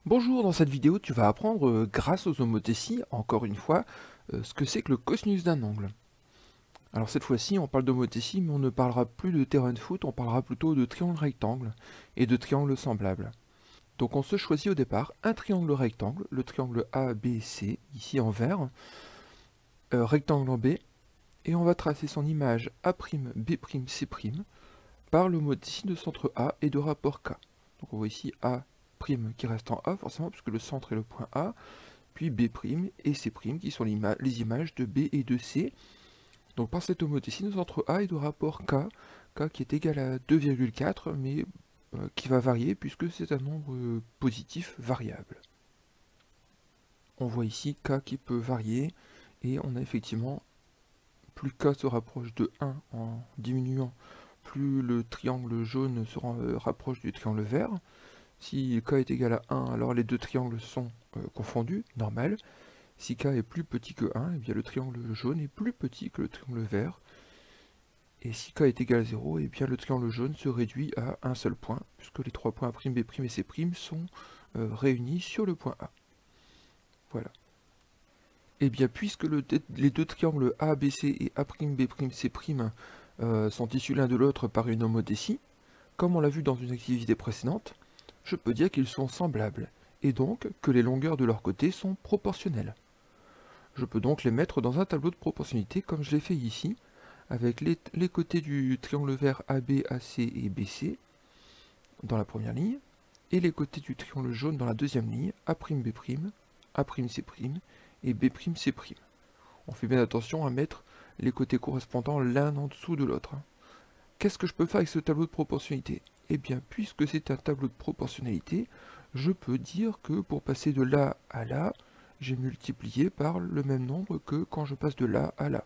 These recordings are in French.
Bonjour, dans cette vidéo, tu vas apprendre, grâce aux homothéties, encore une fois, ce que c'est que le cosinus d'un angle. Alors cette fois-ci, on parle d'homothétie, mais on ne parlera plus de terrain de foot, on parlera plutôt de triangle rectangle et de triangle semblable. Donc on se choisit au départ un triangle rectangle, le triangle ABC, ici en vert, rectangle en B, et on va tracer son image A'B'C' par l'homothétie de centre A et de rapport K. Donc on voit ici A' qui reste en A, forcément, puisque le centre est le point A, puis B' et C' qui sont les images de B et de C. Donc par cette homothétie de centre A et de rapport K qui est égal à 2,4, mais qui va varier puisque c'est un nombre positif variable. On voit ici K qui peut varier, et on a effectivement, plus K se rapproche de 1 en diminuant, plus le triangle jaune se rapproche du triangle vert. Si K est égal à 1, alors les deux triangles sont confondus, normal. Si K est plus petit que 1, eh bien le triangle jaune est plus petit que le triangle vert. Et si K est égal à 0, eh bien le triangle jaune se réduit à un seul point, puisque les trois points A', B' et C' sont réunis sur le point A. Voilà. Et bien puisque les deux triangles ABC et A'B'C' sont issus l'un de l'autre par une homothétie, comme on l'a vu dans une activité précédente, je peux dire qu'ils sont semblables, et donc que les longueurs de leurs côtés sont proportionnelles. Je peux donc les mettre dans un tableau de proportionnalité comme je l'ai fait ici, avec les côtés du triangle vert AB, AC et BC dans la première ligne, et les côtés du triangle jaune dans la deuxième ligne, A'B', A'C' et B'C'. On fait bien attention à mettre les côtés correspondants l'un en dessous de l'autre. Qu'est-ce que je peux faire avec ce tableau de proportionnalité? Eh bien, puisque c'est un tableau de proportionnalité, je peux dire que pour passer de là à là, j'ai multiplié par le même nombre que quand je passe de là à là.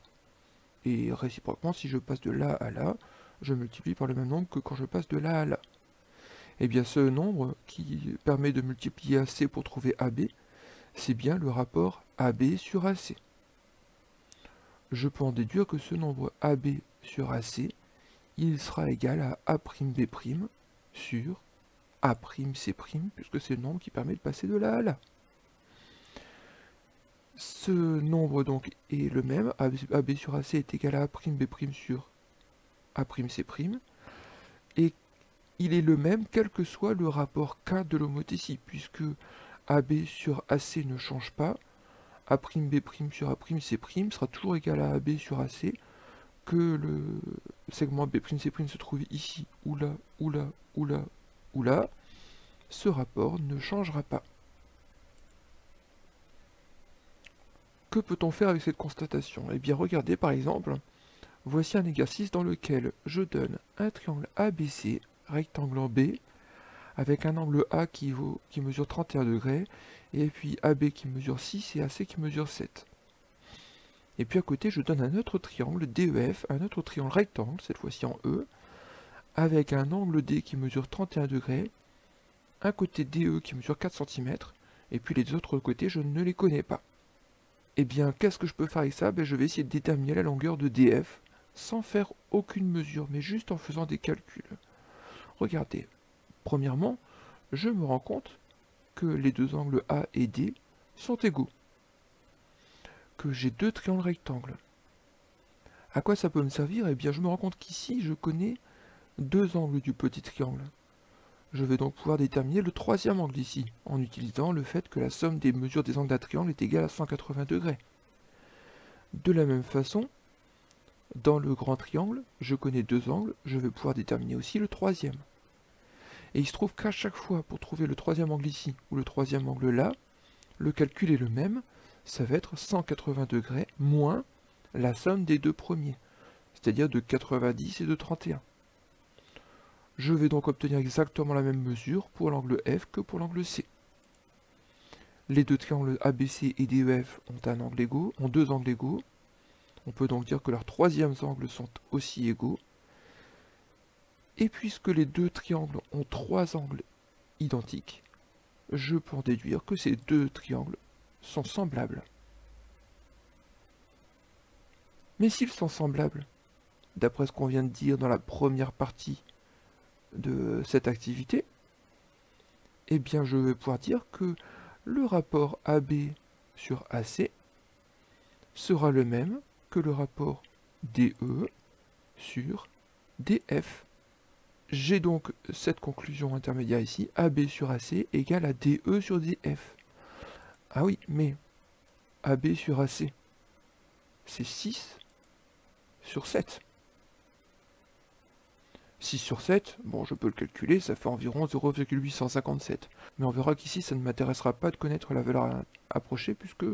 Et réciproquement, si je passe de là à là, je multiplie par le même nombre que quand je passe de là à là. Et bien ce nombre qui permet de multiplier AC pour trouver AB, c'est bien le rapport AB sur AC. Je peux en déduire que ce nombre AB sur AC, il sera égal à A'B' sur A'C', puisque c'est le nombre qui permet de passer de là à là. Ce nombre donc est le même, AB sur AC est égal à A'B' sur A'C', et il est le même quel que soit le rapport K de l'homothétie, puisque AB sur AC ne change pas, A'B' sur A'C' sera toujours égal à AB sur AC, que le segment B'C' se trouve ici, ou là, ou là, ou là, ou là, ce rapport ne changera pas. Que peut-on faire avec cette constatation? Eh bien regardez par exemple, voici un exercice dans lequel je donne un triangle ABC, rectangle en B, avec un angle A qui mesure 31 degrés, et puis AB qui mesure 6 et AC qui mesure 7. Et puis à côté, je donne un autre triangle DEF, un autre triangle rectangle, cette fois-ci en E, avec un angle D qui mesure 31 degrés, un côté DE qui mesure 4 cm, et puis les autres côtés, je ne les connais pas. Eh bien, qu'est-ce que je peux faire avec ça? Je vais essayer de déterminer la longueur de DF, sans faire aucune mesure, mais juste en faisant des calculs. Regardez, premièrement, je me rends compte que les deux angles A et D sont égaux, que j'ai deux triangles rectangles. À quoi ça peut me servir? Eh bien, je me rends compte qu'ici, je connais deux angles du petit triangle. Je vais donc pouvoir déterminer le troisième angle ici, en utilisant le fait que la somme des mesures des angles d'un triangle est égale à 180 degrés. De la même façon, dans le grand triangle, je connais deux angles, je vais pouvoir déterminer aussi le troisième. Et il se trouve qu'à chaque fois, pour trouver le troisième angle ici, ou le troisième angle là, le calcul est le même, ça va être 180 degrés moins la somme des deux premiers, c'est-à-dire de 90 et de 31. Je vais donc obtenir exactement la même mesure pour l'angle F que pour l'angle C. Les deux triangles ABC et DEF ont deux angles égaux. On peut donc dire que leurs troisièmes angles sont aussi égaux. Et puisque les deux triangles ont trois angles identiques, je peux en déduire que ces deux triangles sont semblables. Mais s'ils sont semblables, d'après ce qu'on vient de dire dans la première partie de cette activité, eh bien je vais pouvoir dire que le rapport AB sur AC sera le même que le rapport DE sur DF. J'ai donc cette conclusion intermédiaire ici, AB sur AC égale à DE sur DF. Ah oui, mais AB sur AC, c'est 6 sur 7. 6 sur 7, bon je peux le calculer, ça fait environ 0,857. Mais on verra qu'ici ça ne m'intéressera pas de connaître la valeur approchée puisque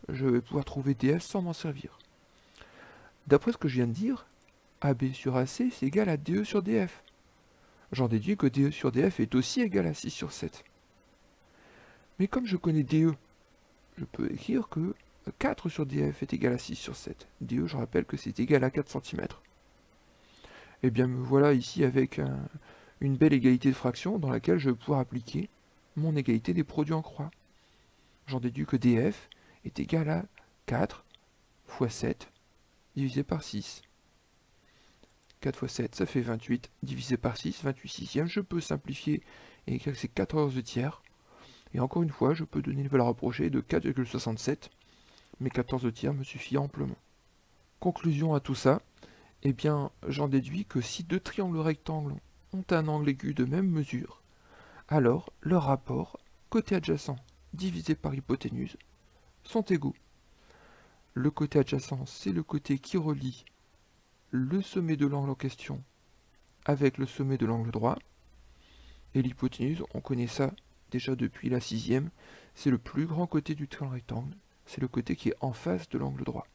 je vais pouvoir trouver DF sans m'en servir. D'après ce que je viens de dire, AB sur AC c'est égal à DE sur DF. J'en déduis que DE sur DF est aussi égal à 6 sur 7. Mais comme je connais DE, je peux écrire que 4 sur DF est égal à 6 sur 7. DE, je rappelle que c'est égal à 4 cm. Et bien me voilà ici avec une belle égalité de fractions dans laquelle je vais pouvoir appliquer mon égalité des produits en croix. J'en déduis que DF est égal à 4 fois 7 divisé par 6. 4 fois 7, ça fait 28, divisé par 6, 28 sixièmes. Je peux simplifier et écrire que c'est 14 tiers. Et encore une fois, je peux donner une valeur approchée de 4,67, mais 14 tiers me suffit amplement. Conclusion à tout ça, eh bien, j'en déduis que si deux triangles rectangles ont un angle aigu de même mesure, alors leur rapport côté adjacent divisé par hypoténuse sont égaux. Le côté adjacent, c'est le côté qui relie le sommet de l'angle en question avec le sommet de l'angle droit. Et l'hypoténuse, on connaît ça déjà depuis la 6e, c'est le plus grand côté du triangle rectangle, c'est le côté qui est en face de l'angle droit.